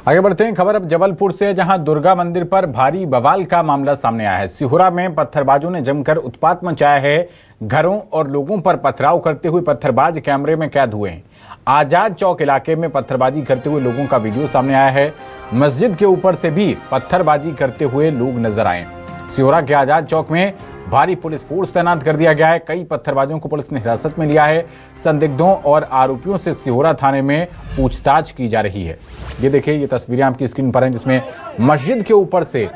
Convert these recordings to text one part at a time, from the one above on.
आगे बढ़ते हैं। खबर अब जबलपुर से, जहां दुर्गा मंदिर पर भारी बवाल का मामला सामने आया है। सिहोरा में पत्थरबाजों ने जमकर उत्पात मचाया है। घरों और लोगों पर पथराव करते हुए पत्थरबाज कैमरे में कैद हुए हैं। आजाद चौक इलाके में पत्थरबाजी करते हुए लोगों का वीडियो सामने आया है। मस्जिद के ऊपर से भी पत्थरबाजी करते हुए लोग नजर आए। सिहोरा के आजाद चौक में भारी पुलिस फोर्स तैनात कर दिया गया है। कई पत्थरबाजों को पुलिस ने हिरासत में लिया है। संदिग्धों और आरोपियों से सिहोरा थाने में पूछताछ की जा रही है। ये देखिए, ये तस्वीरें आपकी स्क्रीन पर हैं, जिसमें मस्जिद के ऊपर से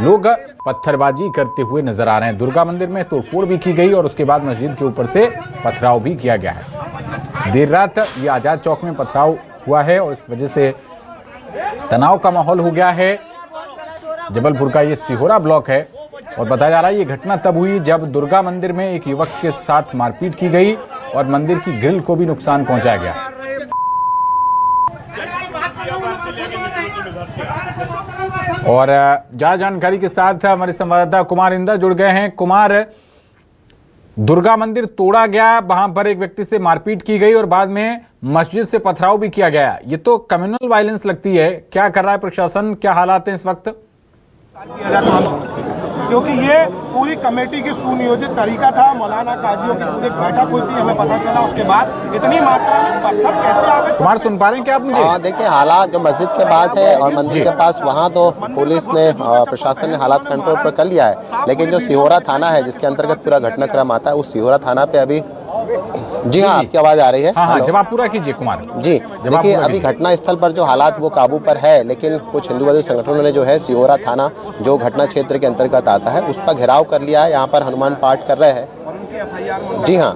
लोग पत्थरबाजी करते हुए नजर आ रहे हैं। दुर्गा मंदिर में तोड़फोड़ भी की गई और उसके बाद मस्जिद के ऊपर से पथराव भी किया गया है। देर रात ये आजाद चौक में पथराव हुआ है और इस वजह से तनाव का माहौल हो गया है। जबलपुर का ये सिहोरा ब्लॉक है और बताया जा रहा है ये घटना तब हुई जब दुर्गा मंदिर में एक युवक के साथ मारपीट की गई और मंदिर की ग्रिल को भी नुकसान पहुंचाया गया। और ज्यादा जानकारी के साथ हमारे संवाददाता कुमार इंदा जुड़ गए हैं। कुमार, दुर्गा मंदिर तोड़ा गया, वहां पर एक व्यक्ति से मारपीट की गई और बाद में मस्जिद से पथराव भी किया गया। ये तो कम्युनल वायलेंस लगती है। क्या कर रहा है प्रशासन, क्या हालात हैं इस वक्त? क्योंकि ये पूरी कमेटी की सुनियोजित तरीका था। मौलाना काजियों की पूरी बैठक हुई थी, हमें पता चला। उसके बाद इतनी मात्रा में पत्थर कैसे आ गए? कुमार, सुन पा रहे हैं क्या आप मुझे? देखिए, हालात जो मस्जिद के पास है और मंदिर के पास, वहाँ तो पुलिस ने, प्रशासन ने हालात कंट्रोल पर कर लिया है। लेकिन जो सिहोरा थाना है, जिसके अंतर्गत पूरा घटनाक्रम आता है, उस सिहोरा थाना पे अभी जी हाँ, आपकी आवाज आ रही है? हाँ, जवाब पूरा कीजिए कुमार जी। देखिए, अभी घटना स्थल पर जो हालात वो काबू पर है, लेकिन कुछ हिंदूवादी संगठनों ने जो है सिहोरा थाना जो घटना क्षेत्र के अंतर्गत आता है उस पर घेराव कर लिया है। यहाँ पर हनुमान पाठ कर रहे हैं। जी हाँ,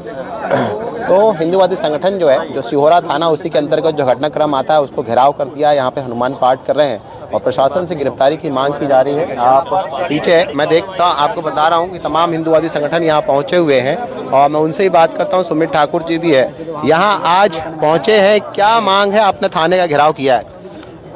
तो हिंदूवादी संगठन जो है, जो सिहोरा थाना उसी के अंतर्गत जो घटनाक्रम आता है उसको घेराव कर दिया है। यहाँ पे हनुमान पाठ कर रहे हैं और प्रशासन से गिरफ्तारी की मांग की जा रही है। आप पीछे मैं देखता आपको बता रहा हूँ कि तमाम हिंदूवादी संगठन यहाँ पहुँचे हुए हैं और मैं उनसे ही बात करता हूँ। सुमित ठाकुर जी भी है यहाँ, आज पहुँचे हैं। क्या मांग है? आपने थाने का घेराव किया है?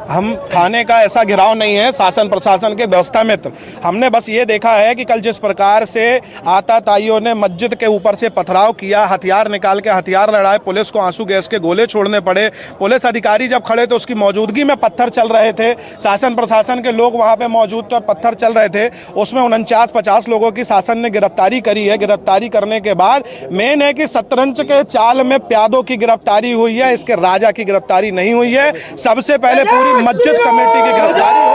हम थाने का ऐसा घेराव नहीं है, शासन प्रशासन के व्यवस्था में हमने बस ये देखा है कि कल जिस प्रकार से आताताइयों ने मस्जिद के ऊपर से पथराव किया, हथियार निकाल के हथियार लड़ाए, पुलिस को आंसू गैस के गोले छोड़ने पड़े। पुलिस अधिकारी जब खड़े तो उसकी मौजूदगी में पत्थर चल रहे थे। शासन प्रशासन के लोग वहाँ पे मौजूद थे और पत्थर चल रहे थे। उसमें 49-50 लोगों की शासन ने गिरफ्तारी करी है। गिरफ्तारी करने के बाद मेन है कि शतरंज के चाल में प्यादों की गिरफ्तारी हुई है, इसके राजा की गिरफ्तारी नहीं हुई है। सबसे पहले पूरी मस्जिद कमेटी की गिरफ्तारी हो,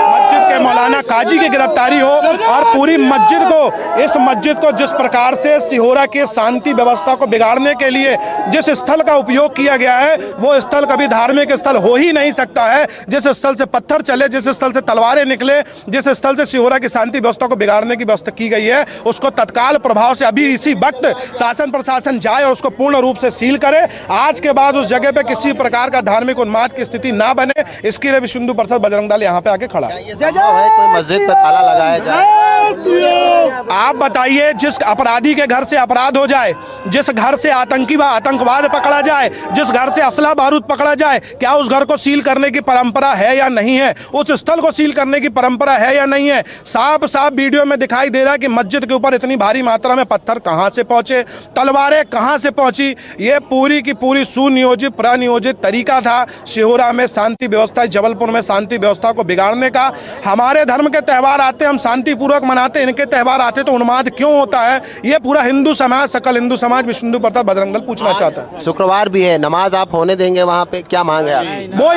मस्जिद के मौलाना काजी की गिरफ्तारी हो और पूरी मस्जिद को, इस मस्जिद को जिस प्रकार से सिहोरा के शांति व्यवस्था को बिगाड़ने के लिए जिस स्थल का उपयोग किया गया है, वो स्थल कभी धार्मिक स्थल हो ही नहीं सकता है। जिस स्थल से पत्थर चले, जिस स्थल से तलवारें निकले, जिस स्थल से सिहोरा की शांति व्यवस्था को बिगाड़ने की व्यवस्था की गई है, उसको तत्काल प्रभाव से अभी इसी वक्त शासन प्रशासन जाए और उसको पूर्ण रूप से सील करे। आज के बाद उस जगह पे किसी प्रकार का धार्मिक उन्माद की स्थिति ना बने, इसके लिए विश्व हिंदू परिषद बजरंग दल यहाँ पे आके खड़ा है। कोई मस्जिद पे ताला लगाया जाए? आप बताइए, जिस अपराधी के घर से अपराध हो जाए, जिस घर से आतंकवाद पकड़ा जाए, जिस घर से असला बारूद पकड़ा जाए, क्या उस घर को सील करने की परंपरा है या नहीं है? उस स्थल को सील करने की परंपरा है या नहीं है? साफ साफ वीडियो में दिखाई दे रहा है कि मस्जिद के ऊपर इतनी भारी मात्रा में पत्थर कहां से पहुंचे, तलवारें कहां से पहुंची। ये पूरी की पूरी सुनियोजित प्रनियोजित तरीका था सिहोरा में शांति व्यवस्था, जबलपुर में शांति व्यवस्था को बिगाड़ने का। हमारे धर्म के त्यौहार आते हम शांतिपूर्वक मनाते, इनके त्यौहार आते तो उन्माद क्यों होता है? ये पूरा हिंदू समाज, सकल हिंदू समाज, विश्व हिंदू परिषद बजरंग दल पूछना चाहता है। शुक्रवार भी है, नमाज आप होने देंगे वहाँ पे? क्या मांग है? वो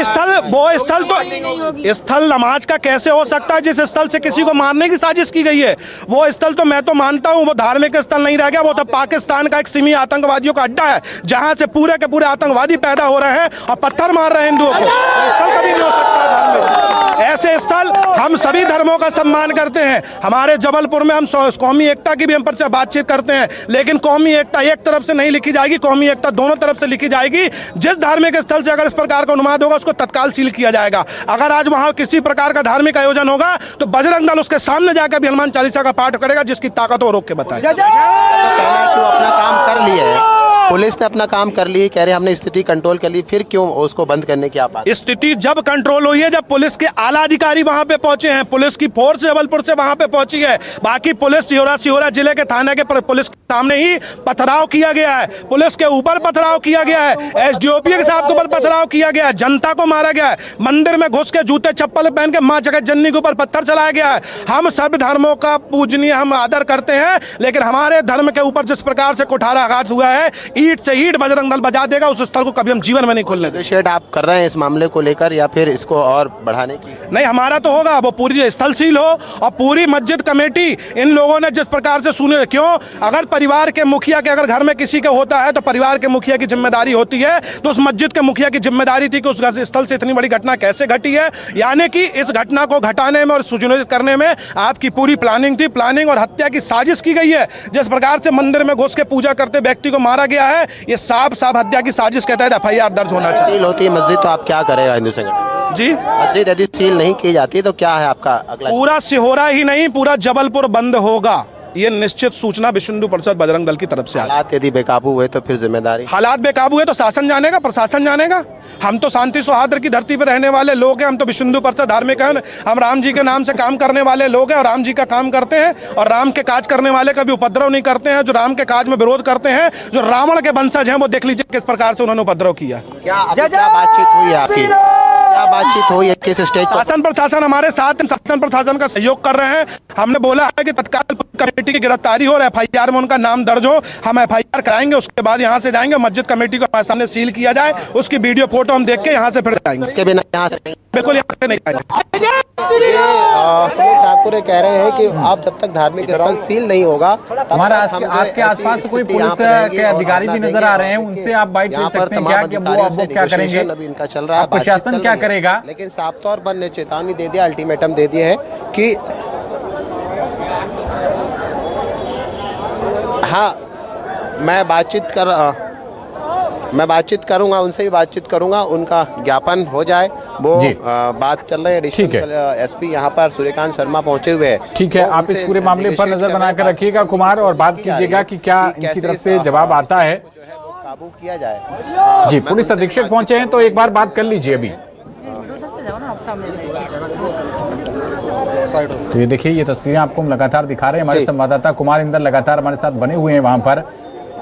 स्थल नमाज का कैसे हो सकता है जिस स्थल से किसी को मारने की साजिश की गई है? वो स्थल तो मैं तो मानता हूँ वो धार्मिक स्थल नहीं रह गया, वो तो पाकिस्तान का एक सिमी आतंकवादियों का अड्डा है, जहाँ से पूरे के पूरे आतंकवादी पैदा हो रहे हैं और पत्थर मार रहे हैं हिंदुओं को। स्थल कभी नहीं हो सकता धार्मिक। ऐसे स्थल, हम सभी धर्मों का सम्मान करते हैं। हमारे जबलपुर में हम कौमी एकता की भी हम पर बातचीत करते हैं, लेकिन कौमी एकता एक तरफ से नहीं लिखी जाएगी, कौमी एकता दोनों तरफ से लिखी जाएगी। जिस धार्मिक स्थल से अगर इस प्रकार का उन्माद होगा उसको तत्काल सील किया जाएगा। अगर आज वहां किसी प्रकार का धार्मिक आयोजन होगा तो बजरंग दल उसके सामने जाकर भी हनुमान चालीसा का पाठ करेगा, जिसकी ताकत वो रोक के बताए। तो अपना काम कर लिए पुलिस ने अपना काम कर ली, कह रहे हमने स्थिति कंट्रोल कर ली, फिर क्यों उसको बंद करने की आप बात? स्थिति जब कंट्रोल हुई है, जब पुलिस के आला अधिकारी वहां पे पहुंचे हैं, पुलिस की फोर्स जबलपुर से वहां पे पहुंची है। बाकी पुलिस सिहोरा जिले के थाने के पुलिस के सामने ही पथराव किया गया है, पुलिस के ऊपर पथराव किया गया है, एसडीओपी के साहब के ऊपर पथराव किया गया है, जनता को मारा गया है, मंदिर में घुस के जूते चप्पल पहन के मां जगत जननी के ऊपर पत्थर चलाया गया है। हम सब धर्मों का पूजनीय हम आदर करते हैं, लेकिन हमारे धर्म के ऊपर जिस प्रकार से कुठाराघात हुआ है, ईंट से ईंट बजरंग दल बजा देगा, उस स्थल को कभी हम जीवन में नहीं खोलने देंगे। शेड आप कर रहे हैं इस मामले को लेकर या फिर इसको और बढ़ाने की? नहीं, हमारा तो होगा, वो पूरी स्थल सील हो और पूरी मस्जिद कमेटी इन लोगों ने जिस प्रकार से सुने, क्यों अगर परिवार के मुखिया के अगर घर में किसी के होता है तो परिवार के मुखिया की जिम्मेदारी होती है, तो उस मस्जिद के मुखिया की जिम्मेदारी थी कि उस स्थल से इतनी बड़ी घटना कैसे घटी है। यानी कि इस घटना को घटाने में और सुनिश्चित करने में आपकी पूरी प्लानिंग थी, प्लानिंग और हत्या की साजिश की गई है। जिस प्रकार से मंदिर में घुस के पूजा करते व्यक्ति को मारा गया है, ये साफ हत्या की साजिश के तहत एफआईआर दर्ज होना चाहिए। सील होती है मस्जिद तो आप क्या करेगा हिंदू संगठन जी? मस्जिद यदि सील नहीं की जाती तो क्या है आपका अगला? पूरा सिहोरा ही नहीं, पूरा जबलपुर बंद होगा, ये निश्चित सूचना विश्व हिंदू परिषद बजरंग दल की तरफ से। हालात यदि बेकाबू हुए तो फिर जिम्मेदारी? हालात बेकाबू हुए तो शासन जानेगा, प्रशासन जानेगा। हम तो शांति सौहार्द की धरती पर रहने वाले लोग हैं, हम तो विश्व हिंदू परिषद धार्मिक हैं, हम राम जी के नाम से काम करने वाले लोग हैं और राम जी का काम करते हैं और राम के काज करने वाले का भी उपद्रव नहीं करते हैं। जो राम के काज में विरोध करते हैं, जो रावण के वंशज हैं, वो देख लीजिए किस प्रकार से उन्होंने उपद्रव किया। क्या बातचीत हुई है आपकी? क्या बातचीत हुई है किस स्टेज पर? शासन प्रशासन हमारे साथ, शासन प्रशासन का सहयोग कर रहे हैं। हमने बोला है कि तत्काल कमेटी की गिरफ्तारी हो और एफआईआर में उनका नाम दर्ज हो। हम एफआईआर कराएंगे, उसके बाद यहाँ से जाएंगे, मस्जिद कमेटी को हमारे सामने सील किया जाए, उसकी वीडियो फोटो हम देख के यहाँ से फिर जाएंगे। उसके बिना यहाँ से बिल्कुल यहाँ से नहीं जाएंगे। सुनील ठाकुर कह रहे हैं कि आप जब तक धार्मिक स्थल सील नहीं होगा, हमारा आपके आसपास कोई पुलिस के अधिकारी भी नजर आ रहे हैं, उनसे आप बाइट ले सकते हैं क्या कि वो क्या करेंगे? अभी इनका चल रहा है, प्रशासन क्या करेगा? लेकिन साफ तौर पर ने चेतावनी दे दिया, अल्टीमेटम दे दिए हैं कि हाँ मैं बातचीत करूंगा, उनसे ही बातचीत करूंगा, उनका ज्ञापन हो जाए। वो बात चल रही है। एडिशनल एसपी यहाँ पर सूर्यकांत शर्मा पहुंचे हुए हैं। ठीक है, आप इस पूरे मामले पर नजर बनाकर रखिएगा कुमार, और बात कीजिएगा कि क्या इनकी तरफ से जवाब आता है, काबू किया जाए। जी पुलिस अधीक्षक पहुंचे हैं तो एक बार बात कर लीजिए अभी। तो ये देखिए, ये तस्वीरें आपको हम लगातार दिखा रहे हैं, हमारे संवाददाता कुमार इंदर लगातार हमारे साथ बने हुए हैं वहां पर।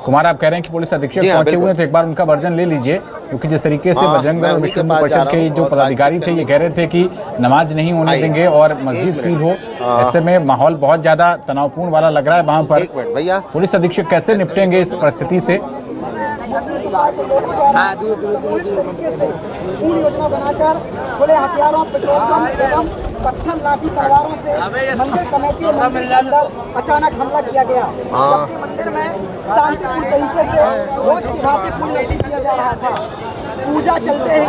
कुमार, आप कह रहे हैं कि पुलिस अधीक्षक पहुंचे हुए हैं, तो एक बार उनका वर्जन ले लीजिए, क्योंकि जिस तरीके से बजरंग दल विश्व हिंदू परिषद के जो पदाधिकारी थे ये कह रहे थे कि नमाज नहीं होने देंगे और मस्जिद सील हो, ऐसे में माहौल बहुत ज्यादा तनावपूर्ण वाला लग रहा है वहां पर। भैया पुलिस अधीक्षक कैसे निपटेंगे इस परिस्थिति से? योजना बनाकर खुले हथियारों, पेट्रोल पंप एवं पत्थर लाठी तलवारों से मंदिर कमेटी और मंदिर के अंदर अचानक हमला किया गया, जबकि मंदिर में शांतिपूर्ण तरीके से रोज की भांति पूजा किया जा रहा था। पूजा चलते ही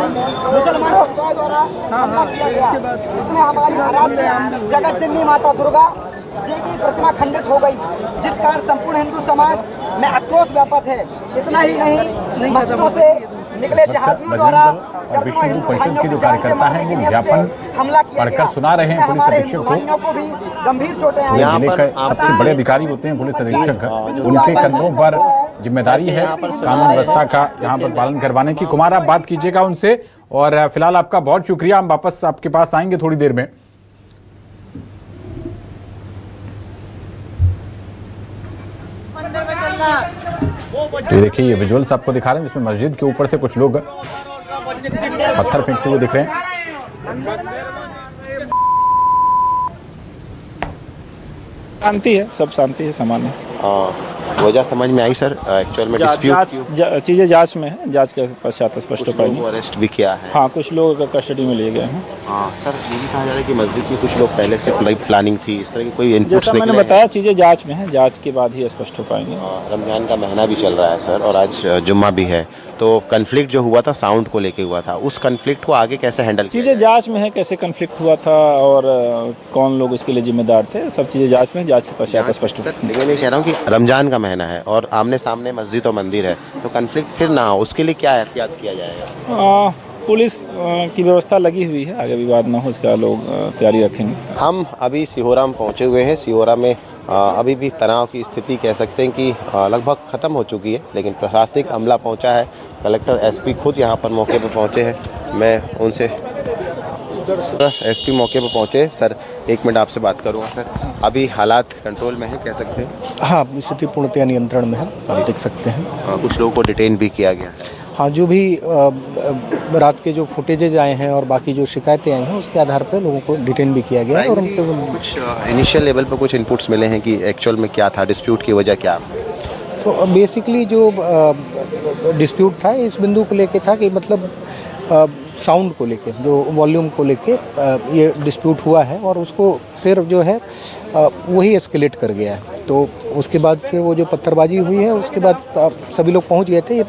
मुसलमान समुदाय द्वारा हमला किया गया, इसमें हमारी आराध्य जगत जननी माता दुर्गा जी की प्रतिमा खंडित हो गई, जिस कारण संपूर्ण हिंदू समाज में आक्रोश व्यापक है। इतना ही नहीं, मस्जिदों से निकले जहादियों द्वारा और विश्व हिंदू परिषद के जो कार्यकर्ता हैं वो ज्ञापन पढ़कर सुना रहे हैं पुलिस अधीक्षक को। भी गंभीर चोटें आई। जिले के सबसे बड़े अधिकारी होते हैं पुलिस अधीक्षक, उनके कंधों पर जिम्मेदारी है कानून व्यवस्था का यहाँ पर पालन करवाने की। कुमार, आप बात कीजिएगा उनसे, और फिलहाल आपका बहुत शुक्रिया, हम वापस आपके पास आएंगे थोड़ी देर में। तो ये देखिए, ये विजुअल्स आपको दिखा रहे हैं जिसमें मस्जिद के ऊपर से कुछ लोग पत्थर फेंकते हुए दिख रहे हैं। शांति है, सब शांति है, सामान्य। वजह समझ में आई सर? एक्चुअल में डिस्प्यूट चीज़ें जांच में है, जांच के पश्चात स्पष्ट हो पाएंगी। अरेस्ट भी किया है? हाँ, कुछ लोग कस्टडी में लिए गए हैं। हाँ सर, ये भी कहा जा रहा है कि मस्जिद में कुछ लोग पहले से प्लानिंग थी, इस तरह की कोई इनपुट्स जैसा मैंने बताया, चीज़ें जांच में है, जांच के बाद ही स्पष्ट हो पाएंगे। रमजान का महीना भी चल रहा है सर, और आज जुम्मा भी है, तो कन्फ्लिक्ट जो हुआ था साउंड को लेके हुआ था, उस कन्फ्लिक्ट को आगे कैसे हैंडल? चीज़ें जांच में है, कैसे कन्फ्लिक्ट हुआ था और कौन लोग इसके लिए जिम्मेदार थे, सब चीज़ें जांच में, जांच के पश्चात स्पष्ट हो। लेकिन मैं कह रहा हूँ कि रमजान का महीना है और आमने सामने मस्जिद और मंदिर है, तो कन्फ्लिक्ट फिर ना हो, उसके लिए क्या एहतियात किया जाएगा? पुलिस की व्यवस्था लगी हुई है, आगे विवाद ना हो इसका लोग तैयारी रखेंगे। हम अभी सिहोरा में पहुँचे हुए हैं। सिहोरा में अभी भी तनाव की स्थिति कह सकते हैं कि लगभग ख़त्म हो चुकी है, लेकिन प्रशासनिक अमला पहुंचा है। कलेक्टर एसपी खुद यहां पर मौके पर पहुंचे हैं। मैं उनसे एसपी मौके पर पहुंचे। सर, एक मिनट आपसे बात करूंगा। सर, अभी हालात कंट्रोल में है, कह सकते हैं? हाँ, स्थिति पूर्णतया नियंत्रण में है, आप देख सकते हैं। कुछ लोगों को डिटेन भी किया गया है। हाँ, जो भी रात के जो फुटेजेज आए हैं और बाकी जो शिकायतें आई हैं उसके आधार पर लोगों को डिटेन भी किया गया है। और उनको कुछ इनिशियल लेवल पर कुछ इनपुट्स मिले हैं कि एक्चुअल में क्या था, डिस्प्यूट की वजह क्या? तो बेसिकली जो डिस्प्यूट था इस बिंदु को लेके था कि मतलब साउंड को लेके, जो वॉल्यूम को लेके ये डिस्प्यूट हुआ है और उसको फिर जो है वही एस्केलेट कर गया है। तो उसके बाद फिर वो जो पत्थरबाजी हुई है उसके बाद सभी लोग पहुंच गए थे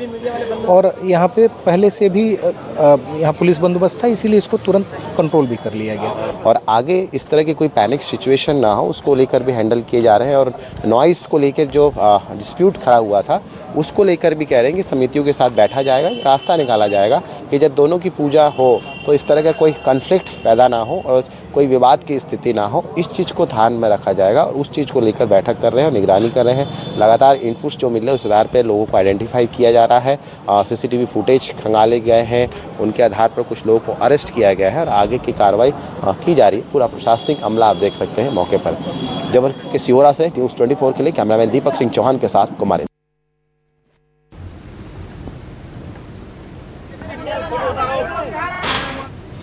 और यहाँ पे पहले से भी यहाँ पुलिस बंदोबस्त था, इसीलिए इसको तुरंत कंट्रोल भी कर लिया गया। और आगे इस तरह की कोई पैनिक सिचुएशन ना हो उसको लेकर भी हैंडल किए जा रहे हैं। और नॉइस को लेकर जो डिस्प्यूट खड़ा हुआ था उसको लेकर भी कह रहे हैं कि समितियों के साथ बैठा जाएगा, रास्ता निकाला जाएगा कि जब दोनों की पूजा हो तो इस तरह का कोई कन्फ्लिक्ट पैदा ना हो और कोई विवाद की स्थिति ना हो। इस चीज़ को ध्यान में रखा जाएगा और उस चीज़ को लेकर बैठक कर रहे हैं और निगरानी कर रहे हैं। लगातार इनपुट्स जो मिल रहे हैं उस आधार पर लोगों को आइडेंटिफाई किया जा रहा है। सीसीटीवी फुटेज खंगाले गए हैं, उनके आधार पर कुछ लोगों को अरेस्ट किया गया है और आगे की कार्रवाई की जा रही है। पूरा प्रशासनिक अमला आप देख सकते हैं मौके पर। जबलपुर के सिहोरा से न्यूज़ 24 के लिए कैमरामैन दीपक सिंह चौहान के साथ कुमार।